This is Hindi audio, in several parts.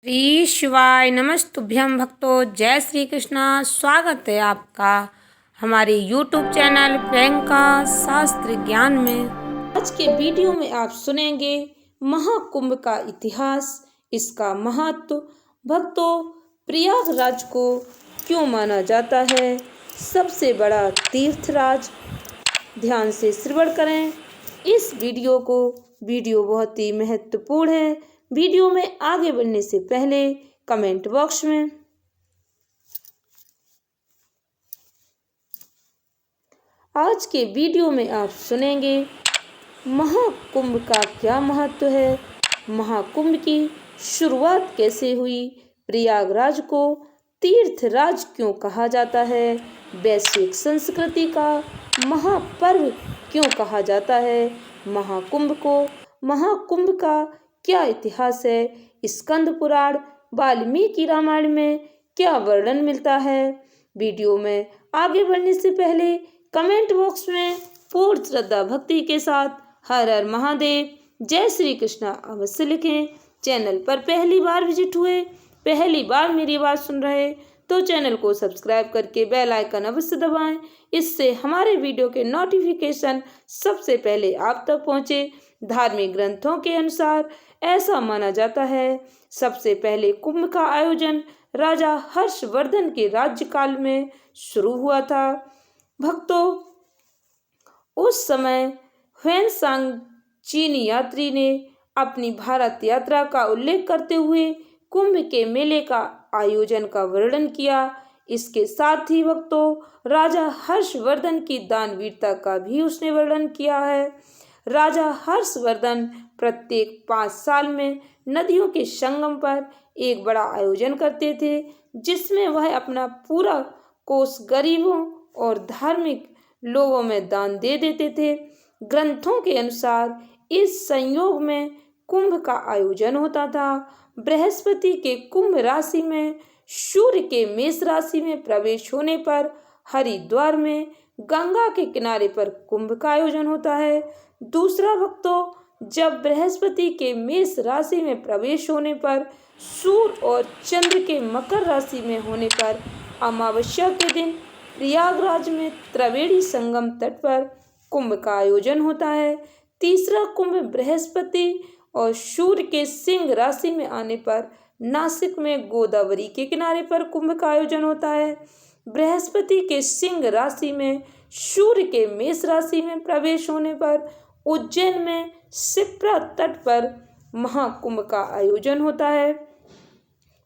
श्री शिवाय नमस्तुभ्यं भक्तों। जय श्री कृष्णा। स्वागत है आपका हमारे YouTube चैनल प्रियंका शास्त्र ज्ञान में। आज के वीडियो में आप सुनेंगे महाकुंभ का इतिहास, इसका महत्व, भक्तों प्रयागराज को क्यों माना जाता है सबसे बड़ा तीर्थराज। ध्यान से श्रवण करें इस वीडियो को। वीडियो बहुत ही महत्वपूर्ण है। वीडियो में आगे बढ़ने से पहले कमेंट बॉक्स में आज के वीडियो में आप सुनेंगे महाकुंभ का क्या महत्व है, महाकुंभ की शुरुआत कैसे हुई, प्रयागराज को तीर्थराज क्यों कहा जाता है, वैश्विक संस्कृति का महापर्व क्यों कहा जाता है, महाकुंभ का क्या इतिहास है, स्कंद पुराण वाल्मीकि रामायण में क्या वर्णन मिलता है। वीडियो में आगे बढ़ने से पहले कमेंट बॉक्स में पूर्ण श्रद्धा भक्ति के साथ हर हर महादेव, जय श्री कृष्णा अवश्य लिखें। चैनल पर पहली बार विजिट हुए, पहली बार मेरी आवाज़ सुन रहे तो चैनल को सब्सक्राइब करके बेल आइकन अवश्य दबाएं। इससे हमारे वीडियो के नोटिफिकेशन सबसे पहले आप तक पहुंचे। धार्मिक ग्रंथों के अनुसार ऐसा माना जाता है सबसे पहले कुंभ का आयोजन राजा हर्षवर्धन के राज्यकाल में शुरू हुआ था। भक्तों उस समय ह्वेनसांग चीनी यात्री ने अपनी भारत यात्रा का उल्लेख करते हुए कुंभ के मेले का आयोजन का वर्णन किया। इसके साथ ही भक्तों राजा हर्षवर्धन की दानवीरता का भी उसने वर्णन किया है। राजा हर्षवर्धन प्रत्येक 5 साल में नदियों के संगम पर एक बड़ा आयोजन करते थे, जिसमें वह अपना पूरा कोष गरीबों और धार्मिक लोगों में दान दे देते थे। ग्रंथों के अनुसार इस संयोग में कुंभ का आयोजन होता था। बृहस्पति के कुंभ राशि में, सूर्य के मेष राशि में प्रवेश होने पर हरिद्वार में गंगा के किनारे पर कुंभ का आयोजन होता है। दूसरा भक्तों जब बृहस्पति के मेष राशि में प्रवेश होने पर, सूर्य और चंद्र के मकर राशि में होने पर अमावस्या के दिन प्रयागराज में त्रिवेणी संगम तट पर कुंभ का आयोजन होता है। तीसरा कुंभ बृहस्पति और सूर्य के सिंह राशि में आने पर नासिक में गोदावरी के किनारे पर कुंभ का आयोजन होता है। बृहस्पति के सिंह राशि में, सूर्य के मेष राशि में प्रवेश होने पर उज्जैन में शिप्रा तट पर महाकुंभ का आयोजन होता है।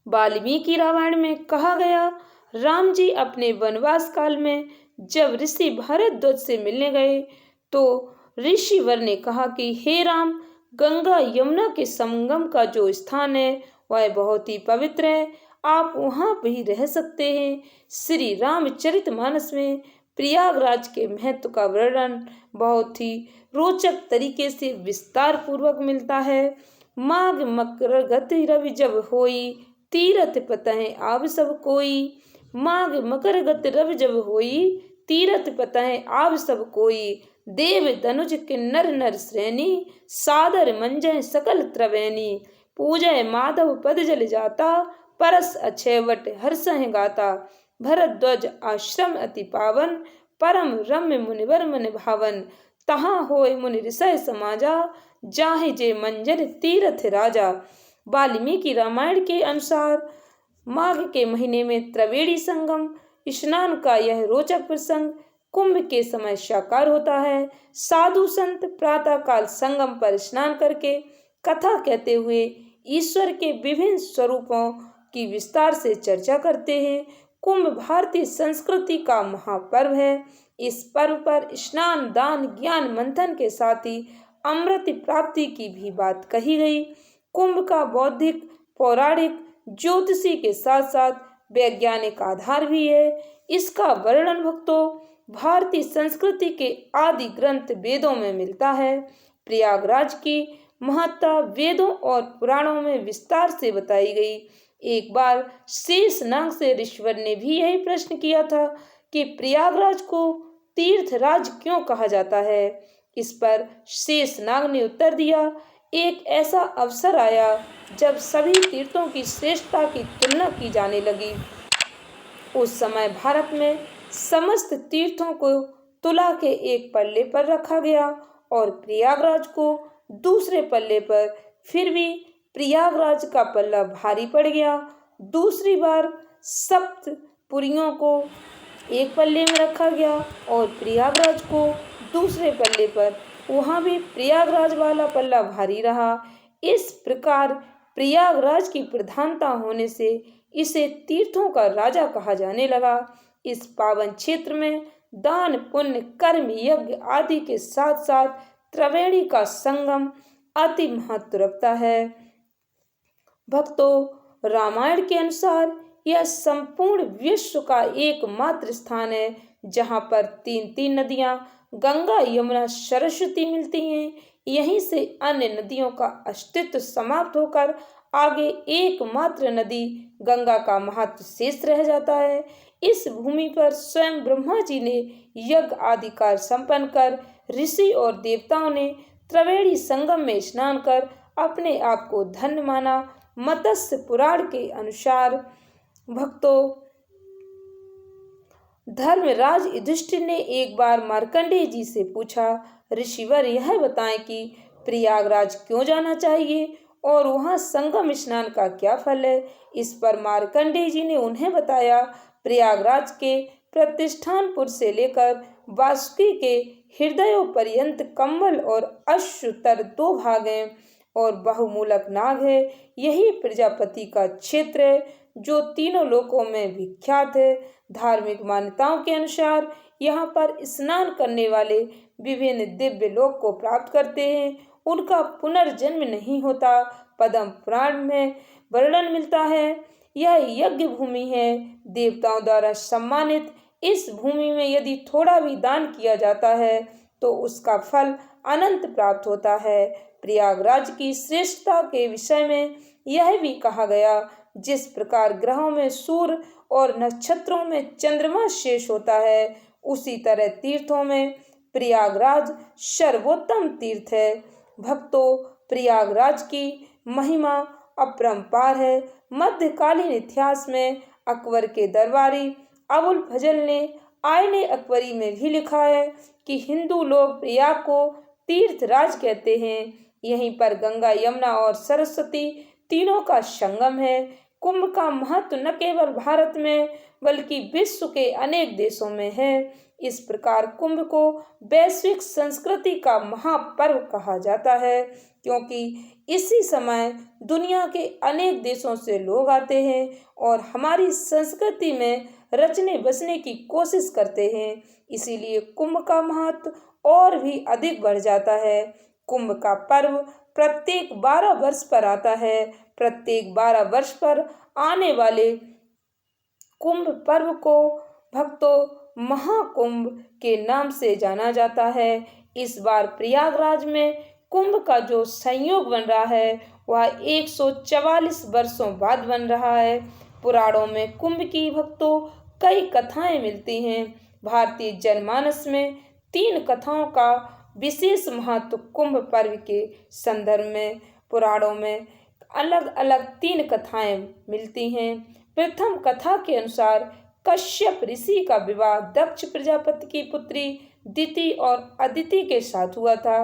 वाल्मीकि रामायण में कहा गया, राम जी अपने वनवास काल में जब ऋषि भारद्वाज से मिलने गए तो ऋषिवर ने कहा कि हे राम, गंगा यमुना के संगम का जो स्थान है वह बहुत ही पवित्र है, आप वहाँ भी रह सकते हैं। श्री रामचरितमानस में प्रयागराज के महत्व का वर्णन बहुत ही रोचक तरीके से विस्तार पूर्वक मिलता है। माघ मकर गति रवि जब होई, तीरथ पतह आव सब कोई। माघ मकर गति रवि जब होई, तीरथ पतह आव सब कोई। देव धनुज किन्नर नर श्रेणी, सादर मंजय सकल त्रिवेणी। पूजय माधव पद जल जाता, परस अक्षयवट हर्षह गाता। भरद्वाज आश्रम अति पावन, परम रम्य मुनिवर मन भावन। तहाँ होय मुनि ऋषय समाजा, जाहि जे मंजर तीरथ राजा। वाल्मीकि रामायण के अनुसार माघ के महीने में त्रिवेणी संगम स्नान का यह रोचक प्रसंग कुंभ के समय साकार होता है। साधु संत प्रातः काल संगम पर स्नान करके कथा कहते हुए ईश्वर के विभिन्न स्वरूपों की विस्तार से चर्चा करते हैं। कुंभ भारतीय संस्कृति का महापर्व है। इस पर्व पर स्नान, दान, ज्ञान मंथन के साथ ही अमृत प्राप्ति की भी बात कही गई। कुंभ का बौद्धिक, पौराणिक, ज्योतिषी के साथ साथ वैज्ञानिक आधार भी है। इसका वर्णन भक्तों भारतीय संस्कृति के आदि ग्रंथ वेदों में मिलता है। प्रयागराज की महत्ता वेदों और पुराणों में विस्तार से बताई गई। एक बार शेषनाग से ऋषिवर ने भी यही प्रश्न किया था कि प्रयागराज को तीर्थराज क्यों कहा जाता है। इस पर शेषनाग ने उत्तर दिया, एक ऐसा अवसर आया जब सभी तीर्थों की श्रेष्ठता की तुलना की जाने लगी। उस समय भारत में समस्त तीर्थों को तुला के एक पल्ले पर रखा गया और प्रयागराज को दूसरे पल्ले पर। फिर भी प्रयागराज का पल्ला भारी पड़ गया। दूसरी बार सप्तपुरियों को एक पल्ले में रखा गया और प्रयागराज को दूसरे पल्ले पर। वहाँ भी प्रयागराज वाला पल्ला भारी रहा। इस प्रकार प्रयागराज की प्रधानता होने से इसे तीर्थों का राजा कहा जाने लगा। इस पावन क्षेत्र में दान, पुण्य, कर्म, यज्ञ आदि के साथ साथ त्रिवेणी का संगम अति महत्व रखता है। भक्तों, रामायण के अनुसार यह संपूर्ण विश्व का एकमात्र स्थान है जहाँ पर तीन तीन नदियाँ गंगा, यमुना, सरस्वती मिलती हैं। यहीं से अन्य नदियों का अस्तित्व समाप्त होकर आगे एकमात्र नदी गंगा का महत्व शेष रह जाता है। इस भूमि पर स्वयं ब्रह्मा जी ने यज्ञ आदि कार्य संपन्न कर ऋषि और देवताओं ने त्रिवेणी संगम में स्नान कर अपने आप को धन्य माना। मत्स्य पुराण के अनुसार भक्तों, धर्मराज युधिष्ठिर ने एक बार मार्कंडेय जी से पूछा, ऋषिवर यह बताएं कि प्रयागराज क्यों जाना चाहिए और वहाँ संगम स्नान का क्या फल है। इस पर मार्कंडेय जी ने उन्हें बताया, प्रयागराज के प्रतिष्ठानपुर से लेकर वासुकी के हृदयों पर्यंत कम्बल और अश्वतर दो भाग हैं और बहुमूलक नाग है। यही प्रजापति का क्षेत्र है जो तीनों लोकों में विख्यात है। धार्मिक मान्यताओं के अनुसार यहाँ पर स्नान करने वाले विभिन्न दिव्य लोक को प्राप्त करते हैं, उनका पुनर्जन्म नहीं होता। पद्म पुराण में वर्णन मिलता है, यह यज्ञ भूमि है, देवताओं द्वारा सम्मानित। इस भूमि में यदि थोड़ा भी दान किया जाता है तो उसका फल अनंत प्राप्त होता है। प्रयागराज की श्रेष्ठता के विषय में यह भी कहा गया, जिस प्रकार ग्रहों में सूर्य और नक्षत्रों में चंद्रमा शेष होता है, उसी तरह तीर्थों में प्रयागराज सर्वोत्तम तीर्थ है। भक्तों, प्रयागराज की महिमा अपरंपार है। मध्यकालीन इतिहास में अकबर के दरबारी अबुल फजल ने आईने अकबरी में भी लिखा है कि हिंदू लोग प्रयाग को तीर्थराज कहते हैं। यहीं पर गंगा, यमुना और सरस्वती तीनों का संगम है। कुंभ का महत्व न केवल भारत में बल्कि विश्व के अनेक देशों में है। इस प्रकार कुंभ को वैश्विक संस्कृति का महापर्व कहा जाता है, क्योंकि इसी समय दुनिया के अनेक देशों से लोग आते हैं और हमारी संस्कृति में रचने बसने की कोशिश करते हैं। इसीलिए कुंभ का महत्व और भी अधिक बढ़ जाता है। कुंभ का पर्व प्रत्येक 12 वर्ष पर आता है। प्रत्येक 12 वर्ष पर आने वाले कुंभ पर्व को भक्तों महाकुंभ के नाम से जाना जाता है। इस बार प्रयागराज में कुंभ का जो संयोग बन रहा है वह 144 वर्षों बाद बन रहा है। पुराणों में कुंभ की भक्तों कई कथाएं मिलती हैं। भारतीय जनमानस में 3 कथाओं का विशेष महत्व कुंभ पर्व के संदर्भ में पुराणों में अलग अलग 3 कथाएं मिलती हैं। प्रथम कथा के अनुसार कश्यप ऋषि का विवाह दक्ष प्रजापति की पुत्री दिति और अदिति के साथ हुआ था।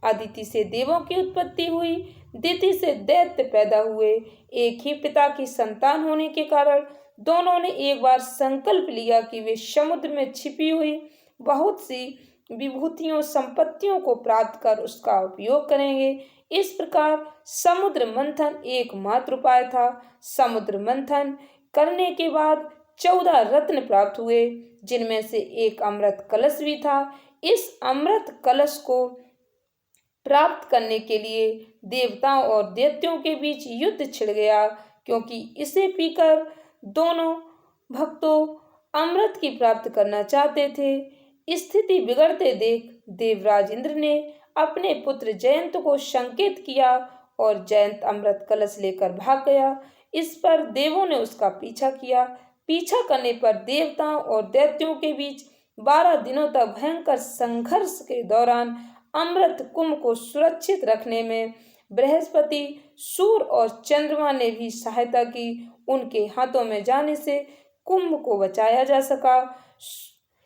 अदिति से देवों की उत्पत्ति हुई, दिति से दैत्य पैदा हुए। एक ही पिता की संतान होने के कारण दोनों ने एक बार संकल्प लिया कि वे समुद्र में छिपी हुई बहुत सी विभूतियों, संपत्तियों को प्राप्त कर उसका उपयोग करेंगे। इस प्रकार समुद्र मंथन एकमात्र उपाय था। समुद्र मंथन करने के बाद 14 रत्न प्राप्त हुए, जिनमें से एक अमृत कलश भी था। इस अमृत कलश को प्राप्त करने के लिए देवताओं और दैत्यों के बीच युद्ध छिड़ गया, क्योंकि इसे पीकर दोनों भक्तों अमृत की प्राप्त करना चाहते थे। स्थिति बिगड़ते देख देवराज इंद्र ने अपने पुत्र जयंत को संकेत किया और जयंत अमृत कलश लेकर भाग गया। इस पर देवों ने उसका पीछा किया। पीछा करने पर देवताओं और दैत्यों के बीच 12 दिनों तक भयंकर संघर्ष के दौरान अमृत कुंभ को सुरक्षित रखने में बृहस्पति, सूर्य और चंद्रमा ने भी सहायता की। उनके हाथों में जाने से कुंभ को बचाया जा सका,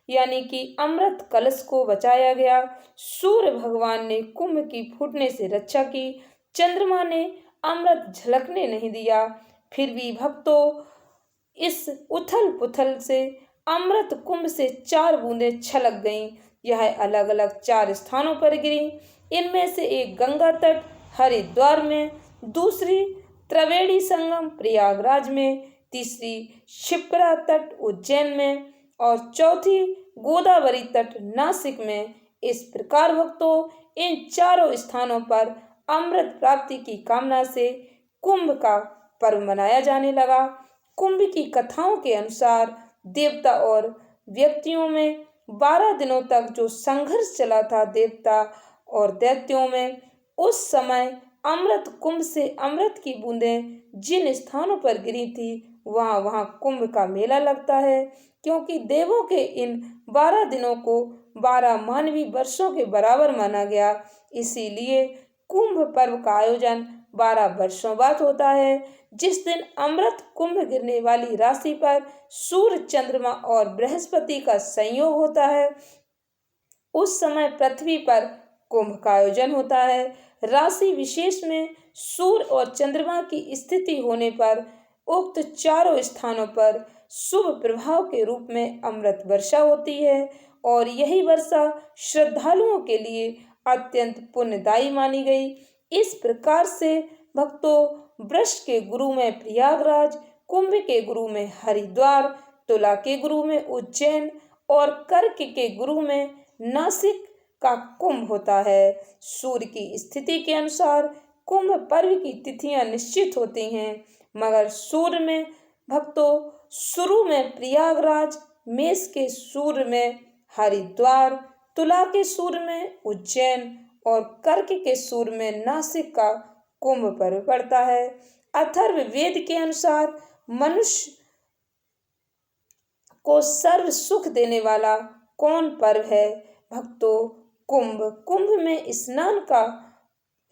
यानी कि अमृत कलश को बचाया गया। सूर्य भगवान ने कुंभ की फूटने से रक्षा की, चंद्रमा ने अमृत झलकने नहीं दिया। फिर भी भक्तों, इस उथल पुथल से अमृत कुंभ से 4 बूंदें छलक गईं। यह अलग अलग 4 स्थानों पर गिरी। इनमें से एक गंगा तट हरिद्वार में, दूसरी त्रिवेणी संगम प्रयागराज में, तीसरी शिप्रा तट उज्जैन में और चौथी गोदावरी तट नासिक में। इस प्रकार भक्तों, इन चारों स्थानों पर अमृत प्राप्ति की कामना से कुंभ का पर्व मनाया जाने लगा। कुंभ की कथाओं के अनुसार देवता और व्यक्तियों में 12 दिनों तक जो संघर्ष चला था देवता और दैत्यों में, उस समय अमृत कुंभ से अमृत की बूंदें जिन स्थानों पर गिरी थी वहाँ वहाँ कुंभ का मेला लगता है, क्योंकि देवों के इन 12 दिनों को 12 मानवीय वर्षों के बराबर माना गया। इसीलिए कुंभ पर्व का आयोजन 12 वर्षों बाद होता है। जिस दिन अमृत कुंभ गिरने वाली राशि पर सूर्य, चंद्रमा और बृहस्पति का संयोग होता है, उस समय पृथ्वी पर कुंभ का आयोजन होता है। राशि विशेष में सूर्य और चंद्रमा की स्थिति होने पर उक्त चारों स्थानों पर शुभ प्रभाव के रूप में अमृत वर्षा होती है और यही वर्षा श्रद्धालुओं के लिए अत्यंत पुण्यदायी मानी गई। इस प्रकार से भक्तों, वृष के गुरु में प्रयागराज, कुंभ के गुरु में हरिद्वार, तुला के गुरु में उज्जैन और कर्क के गुरु में नासिक का कुंभ होता है। सूर्य की स्थिति के अनुसार कुंभ पर्व की तिथियां निश्चित होती हैं, मगर सूर्य में भक्तों शुरू में प्रयागराज, मेष के सूर्य में हरिद्वार, तुला के सूर्य में उज्जैन और कर्क के सूर्य में नासिक का कुंभ पर्व पड़ता है। अथर्व वेद के अनुसार मनुष्य को सर्व सुख देने वाला कौन पर्व है? भक्तों, कुंभ। कुंभ में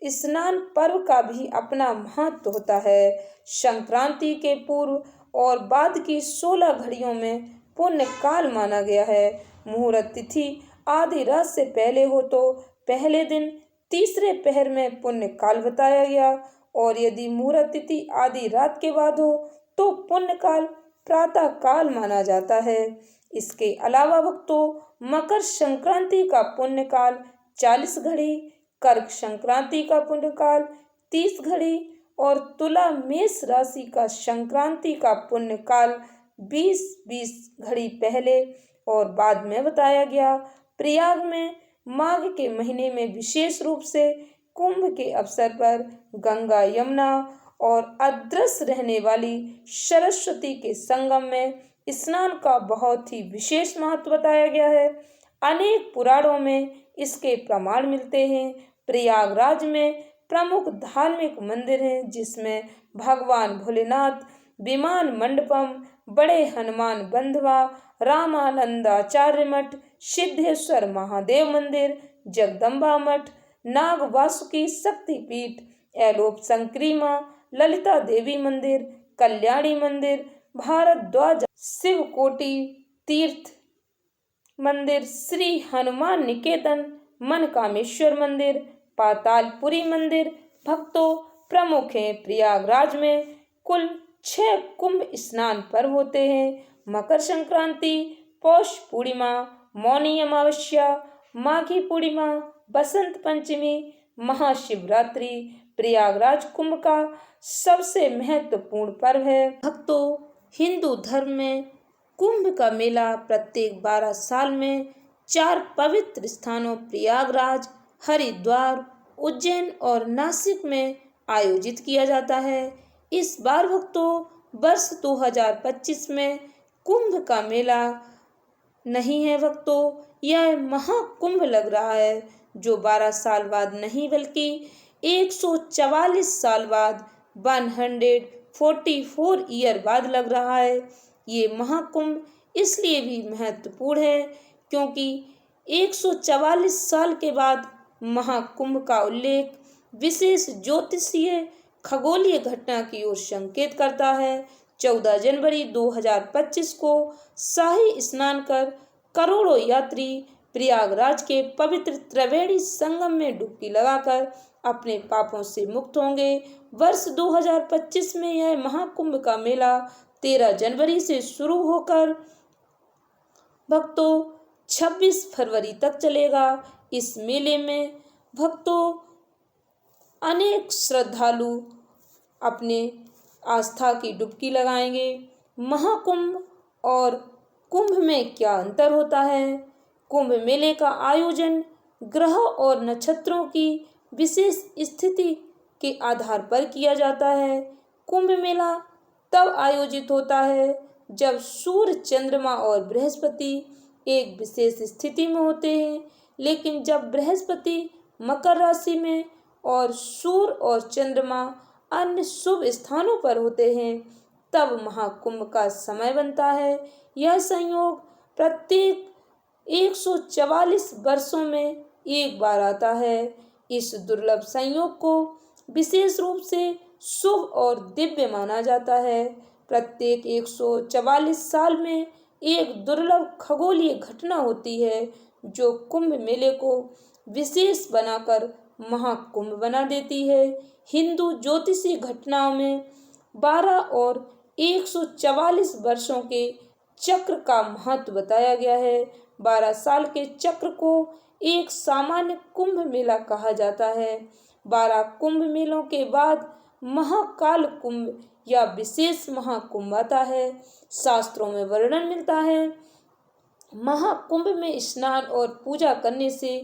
स्नान पर्व का भी अपना महत्व होता है। संक्रांति के पूर्व और बाद की 16 घड़ियों में पुण्य काल माना गया है। मुहूर्त तिथि आधी रात से पहले हो तो पहले दिन तीसरे पहर में पुण्य काल बताया गया, और यदि मुहूर्त तिथि आधी रात के बाद हो तो पुण्य काल प्रातः काल माना जाता है। इसके अलावा भक्तों, मकर संक्रांति का पुण्य काल 40 घड़ी, कर्क संक्रांति का पुण्य काल 30 घड़ी और तुला मेष राशि का संक्रांति का पुण्य काल 20-20 घड़ी पहले और बाद में बताया गया। प्रयाग में माघ के महीने में विशेष रूप से कुंभ के अवसर पर गंगा, यमुना और अदृश्य रहने वाली सरस्वती के संगम में स्नान का बहुत ही विशेष महत्व बताया गया है। अनेक पुराणों में इसके प्रमाण मिलते हैं। प्रयागराज में प्रमुख धार्मिक मंदिर हैं, जिसमें भगवान भोलेनाथ, विमान मंडपम, बड़े हनुमान बंधवा, रामानंदाचार्य मठ, सिद्धेश्वर महादेव मंदिर, जगदम्बा मठ, नाग वासुकी शक्तिपीठ, एलोप संक्रीमा, ललिता देवी मंदिर, कल्याणी मंदिर, भारद्वाज शिवकोटि तीर्थ मंदिर, श्री हनुमान निकेतन, मनकामेश्वर मंदिर, पातालपुरी मंदिर भक्तों प्रमुख हैं। प्रयागराज में कुल 6 कुंभ स्नान पर्व होते हैं। मकर संक्रांति, पौष पूर्णिमा, मौनी अमावस्या, माघी पूर्णिमा, बसंत पंचमी, महाशिवरात्रि प्रयागराज कुंभ का सबसे महत्वपूर्ण पर्व है। भक्तों, हिंदू धर्म में कुंभ का मेला प्रत्येक 12 साल में 4 पवित्र स्थानों प्रयागराज, हरिद्वार, उज्जैन और नासिक में आयोजित किया जाता है। इस बार भक्तों वर्ष 2025 में कुंभ का मेला नहीं है भक्तों, यह महाकुंभ लग रहा है, जो 12 साल बाद नहीं बल्कि 144 साल बाद 144 ईयर बाद लग रहा है। ये महाकुंभ इसलिए भी महत्वपूर्ण है क्योंकि 144 साल के बाद महाकुंभ का उल्लेख विशेष ज्योतिषीय खगोलीय घटना की ओर संकेत करता है। 14 जनवरी 2025 को शाही स्नान कर करोड़ों यात्री प्रयागराज के पवित्र त्रिवेणी संगम में डुबकी लगाकर अपने पापों से मुक्त होंगे। वर्ष 2025 में यह महाकुंभ का मेला 13 जनवरी से शुरू होकर भक्तों 26 फरवरी तक चलेगा। इस मेले में भक्तों अनेक श्रद्धालु अपने आस्था की डुबकी लगाएंगे। महाकुंभ और कुंभ में क्या अंतर होता है? कुंभ मेले का आयोजन ग्रह और नक्षत्रों की विशेष स्थिति के आधार पर किया जाता है। कुंभ मेला तब आयोजित होता है जब सूर्य, चंद्रमा और बृहस्पति एक विशेष स्थिति में होते हैं, लेकिन जब बृहस्पति मकर राशि में और सूर्य और चंद्रमा अन्य शुभ स्थानों पर होते हैं, तब महाकुंभ का समय बनता है। यह संयोग प्रत्येक 144 वर्षों में एक बार आता है। इस दुर्लभ संयोग को विशेष रूप से शुभ और दिव्य माना जाता है। प्रत्येक 144 साल में एक दुर्लभ खगोलीय घटना होती है जो कुंभ मेले को विशेष बनाकर महाकुंभ बना देती है। हिंदू ज्योतिषीय घटनाओं में 12 और 144 वर्षों के चक्र का महत्व बताया गया है। 12 साल के चक्र को एक सामान्य कुंभ मेला कहा जाता है। 12 कुंभ मेलों के बाद महाकाल कुंभ या विशेष महाकुंभ आता है। शास्त्रों में वर्णन मिलता है, महाकुंभ में स्नान और पूजा करने से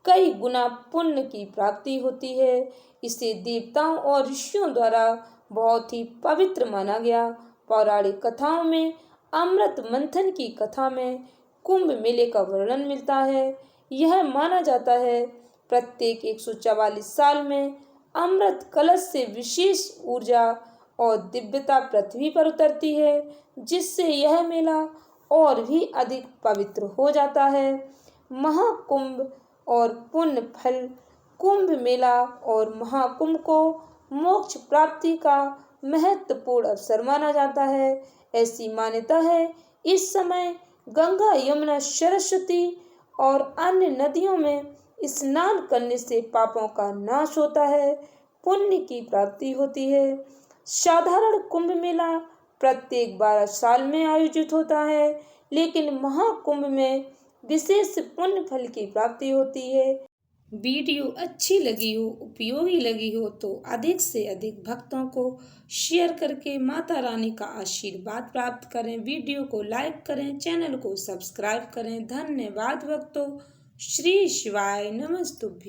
कई गुना पुण्य की प्राप्ति होती है। इसे देवताओं और ऋषियों द्वारा बहुत ही पवित्र माना गया। पौराणिक कथाओं में अमृत मंथन की कथा में कुंभ मेले का वर्णन मिलता है। यह माना जाता है प्रत्येक 144 साल में अमृत कलश से विशेष ऊर्जा और दिव्यता पृथ्वी पर उतरती है, जिससे यह मेला और भी अधिक पवित्र हो जाता है। महाकुंभ और पुण्य फल। कुंभ मेला और महाकुंभ को मोक्ष प्राप्ति का महत्वपूर्ण अवसर माना जाता है। ऐसी मान्यता है इस समय गंगा, यमुना, सरस्वती और अन्य नदियों में स्नान करने से पापों का नाश होता है, पुण्य की प्राप्ति होती है। साधारण कुंभ मेला प्रत्येक 12 साल में आयोजित होता है, लेकिन महाकुंभ में विशेष पुण्य फल की प्राप्ति होती है। वीडियो अच्छी लगी हो, उपयोगी लगी हो तो अधिक से अधिक भक्तों को शेयर करके माता रानी का आशीर्वाद प्राप्त करें। वीडियो को लाइक करें, चैनल को सब्सक्राइब करें। धन्यवाद भक्तों। श्री शिवाय नमस्तुभ्यं।